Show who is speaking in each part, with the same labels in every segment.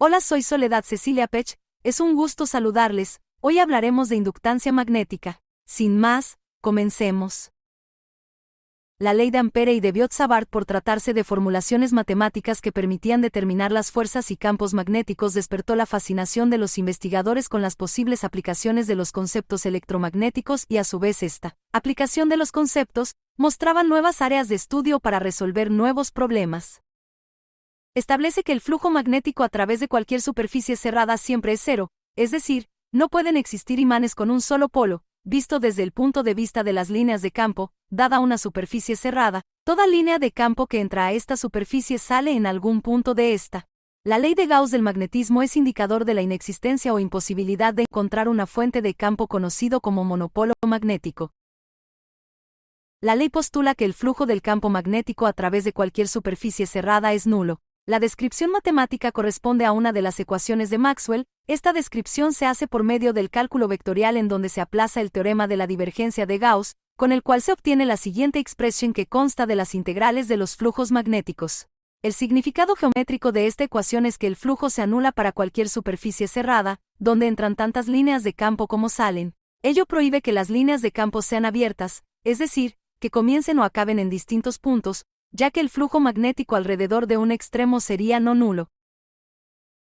Speaker 1: Hola, soy Soledad Cecilia Pech, es un gusto saludarles. Hoy hablaremos de inductancia magnética. Sin más, comencemos. La ley de Ampere y de Biot-Savart, por tratarse de formulaciones matemáticas que permitían determinar las fuerzas y campos magnéticos, despertó la fascinación de los investigadores con las posibles aplicaciones de los conceptos electromagnéticos y a su vez esta aplicación de los conceptos mostraba nuevas áreas de estudio para resolver nuevos problemas. Establece que el flujo magnético a través de cualquier superficie cerrada siempre es cero, es decir, no pueden existir imanes con un solo polo. Visto desde el punto de vista de las líneas de campo, dada una superficie cerrada, toda línea de campo que entra a esta superficie sale en algún punto de esta. La ley de Gauss del magnetismo es indicador de la inexistencia o imposibilidad de encontrar una fuente de campo conocido como monopolo magnético. La ley postula que el flujo del campo magnético a través de cualquier superficie cerrada es nulo. La descripción matemática corresponde a una de las ecuaciones de Maxwell. Esta descripción se hace por medio del cálculo vectorial, en donde se aplaza el teorema de la divergencia de Gauss, con el cual se obtiene la siguiente expresión que consta de las integrales de los flujos magnéticos. El significado geométrico de esta ecuación es que el flujo se anula para cualquier superficie cerrada, donde entran tantas líneas de campo como salen. Ello prohíbe que las líneas de campo sean abiertas, es decir, que comiencen o acaben en distintos puntos, ya que el flujo magnético alrededor de un extremo sería no nulo.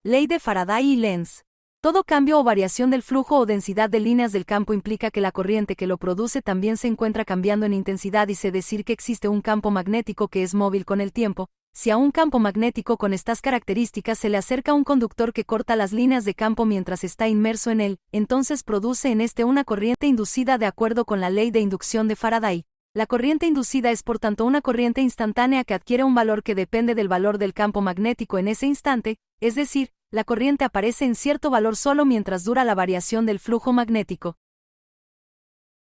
Speaker 1: Ley de Faraday y Lenz. Todo cambio o variación del flujo o densidad de líneas del campo implica que la corriente que lo produce también se encuentra cambiando en intensidad, y se decir que existe un campo magnético que es móvil con el tiempo. Si a un campo magnético con estas características se le acerca un conductor que corta las líneas de campo mientras está inmerso en él, entonces produce en este una corriente inducida de acuerdo con la ley de inducción de Faraday. La corriente inducida es por tanto una corriente instantánea que adquiere un valor que depende del valor del campo magnético en ese instante, es decir, la corriente aparece en cierto valor solo mientras dura la variación del flujo magnético.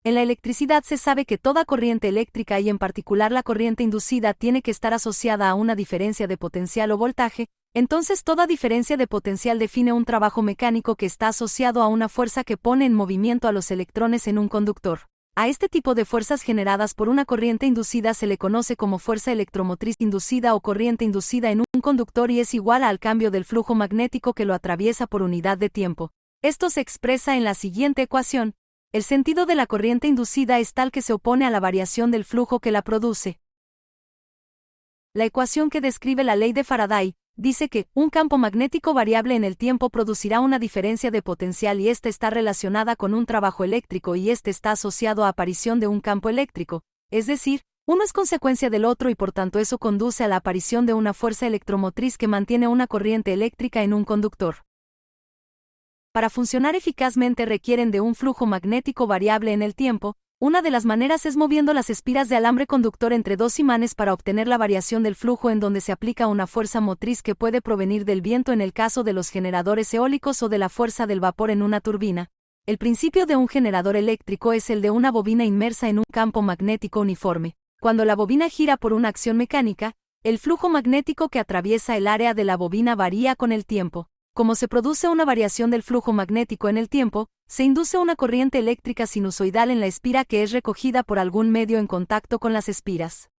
Speaker 1: En la electricidad se sabe que toda corriente eléctrica, y en particular la corriente inducida, tiene que estar asociada a una diferencia de potencial o voltaje. Entonces toda diferencia de potencial define un trabajo mecánico que está asociado a una fuerza que pone en movimiento a los electrones en un conductor. A este tipo de fuerzas generadas por una corriente inducida se le conoce como fuerza electromotriz inducida o corriente inducida en un conductor, y es igual al cambio del flujo magnético que lo atraviesa por unidad de tiempo. Esto se expresa en la siguiente ecuación. El sentido de la corriente inducida es tal que se opone a la variación del flujo que la produce. La ecuación que describe la ley de Faraday dice que un campo magnético variable en el tiempo producirá una diferencia de potencial, y esta está relacionada con un trabajo eléctrico, y este está asociado a aparición de un campo eléctrico, es decir, uno es consecuencia del otro, y por tanto eso conduce a la aparición de una fuerza electromotriz que mantiene una corriente eléctrica en un conductor. Para funcionar eficazmente requieren de un flujo magnético variable en el tiempo. Una de las maneras es moviendo las espiras de alambre conductor entre dos imanes para obtener la variación del flujo, en donde se aplica una fuerza motriz que puede provenir del viento en el caso de los generadores eólicos o de la fuerza del vapor en una turbina. El principio de un generador eléctrico es el de una bobina inmersa en un campo magnético uniforme. Cuando la bobina gira por una acción mecánica, el flujo magnético que atraviesa el área de la bobina varía con el tiempo. Como se produce una variación del flujo magnético en el tiempo, se induce una corriente eléctrica sinusoidal en la espira que es recogida por algún medio en contacto con las espiras.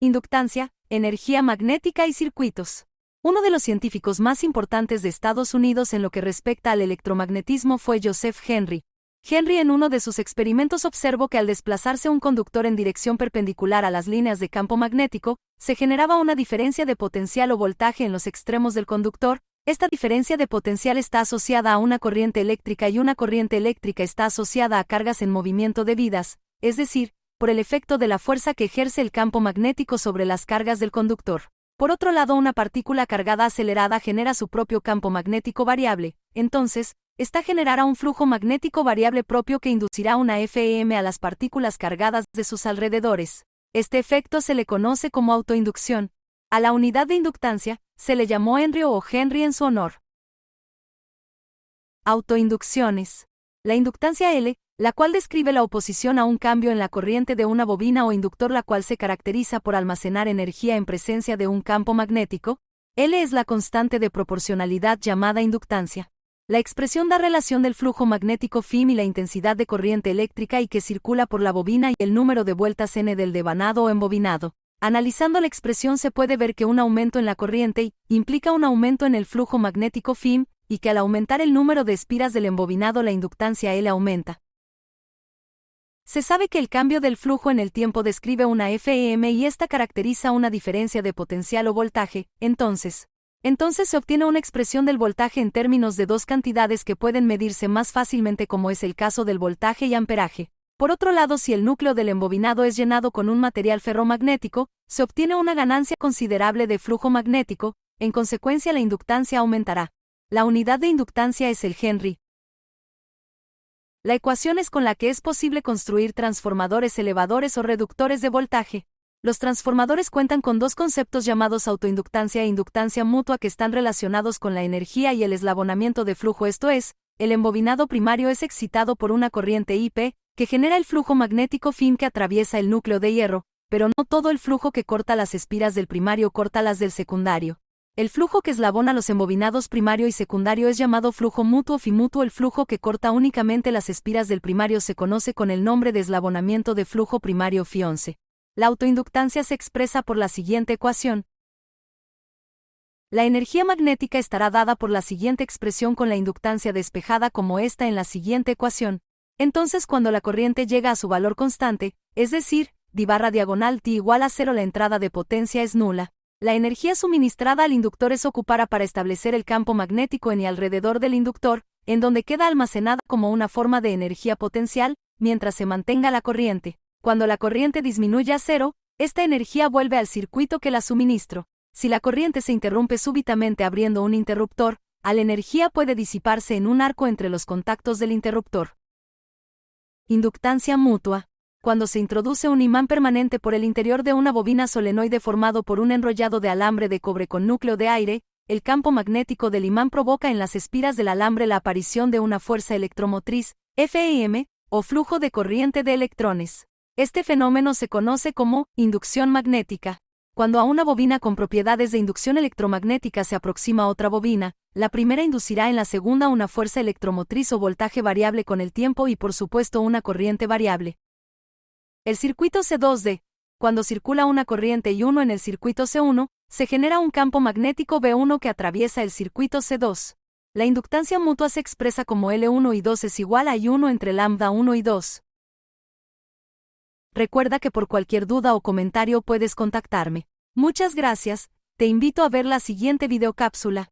Speaker 1: Inductancia, energía magnética y circuitos. Uno de los científicos más importantes de Estados Unidos en lo que respecta al electromagnetismo fue Joseph Henry. Henry, en uno de sus experimentos, observó que al desplazarse un conductor en dirección perpendicular a las líneas de campo magnético, se generaba una diferencia de potencial o voltaje en los extremos del conductor. Esta diferencia de potencial está asociada a una corriente eléctrica, y una corriente eléctrica está asociada a cargas en movimiento debidas, es decir, por el efecto de la fuerza que ejerce el campo magnético sobre las cargas del conductor. Por otro lado, una partícula cargada acelerada genera su propio campo magnético variable. Entonces, esta generará un flujo magnético variable propio que inducirá una FEM a las partículas cargadas de sus alrededores. Este efecto se le conoce como autoinducción. A la unidad de inductancia se le llamó Henry o Henry en su honor. Autoinducciones. La inductancia L, la cual describe la oposición a un cambio en la corriente de una bobina o inductor, la cual se caracteriza por almacenar energía en presencia de un campo magnético. L es la constante de proporcionalidad llamada inductancia. La expresión da relación del flujo magnético φ y la intensidad de corriente eléctrica y que circula por la bobina y el número de vueltas n del devanado o embobinado. Analizando la expresión se puede ver que un aumento en la corriente implica un aumento en el flujo magnético Φ, y que al aumentar el número de espiras del embobinado la inductancia L aumenta. Se sabe que el cambio del flujo en el tiempo describe una Fm y esta caracteriza una diferencia de potencial o voltaje, entonces se obtiene una expresión del voltaje en términos de dos cantidades que pueden medirse más fácilmente, como es el caso del voltaje y amperaje. Por otro lado, si el núcleo del embobinado es llenado con un material ferromagnético, se obtiene una ganancia considerable de flujo magnético, en consecuencia la inductancia aumentará. La unidad de inductancia es el Henry. La ecuación es con la que es posible construir transformadores elevadores o reductores de voltaje. Los transformadores cuentan con dos conceptos llamados autoinductancia e inductancia mutua, que están relacionados con la energía y el eslabonamiento de flujo, esto es, el embobinado primario es excitado por una corriente IP, que genera el flujo magnético Φ que atraviesa el núcleo de hierro, pero no todo el flujo que corta las espiras del primario corta las del secundario. El flujo que eslabona los embobinados primario y secundario es llamado flujo mutuo Φ mutuo. El flujo que corta únicamente las espiras del primario se conoce con el nombre de eslabonamiento de flujo primario Φ11. La autoinductancia se expresa por la siguiente ecuación. La energía magnética estará dada por la siguiente expresión con la inductancia despejada como esta en la siguiente ecuación. Entonces, cuando la corriente llega a su valor constante, es decir, d/diagonal t igual a 0, la entrada de potencia es nula. La energía suministrada al inductor es ocupada para establecer el campo magnético en y alrededor del inductor, en donde queda almacenada como una forma de energía potencial, mientras se mantenga la corriente. Cuando la corriente disminuye a 0, esta energía vuelve al circuito que la suministró. Si la corriente se interrumpe súbitamente abriendo un interruptor, la energía puede disiparse en un arco entre los contactos del interruptor. Inductancia mutua. Cuando se introduce un imán permanente por el interior de una bobina solenoide formado por un enrollado de alambre de cobre con núcleo de aire, el campo magnético del imán provoca en las espiras del alambre la aparición de una fuerza electromotriz, Fm, o flujo de corriente de electrones. Este fenómeno se conoce como inducción magnética. Cuando a una bobina con propiedades de inducción electromagnética se aproxima a otra bobina, la primera inducirá en la segunda una fuerza electromotriz o voltaje variable con el tiempo y por supuesto una corriente variable. El circuito C2D. Cuando circula una corriente I1 en el circuito C1, se genera un campo magnético B1 que atraviesa el circuito C2. La inductancia mutua se expresa como L1 y 2 es igual a I1 entre lambda 1 y 2. Recuerda que por cualquier duda o comentario puedes contactarme. Muchas gracias, te invito a ver la siguiente videocápsula.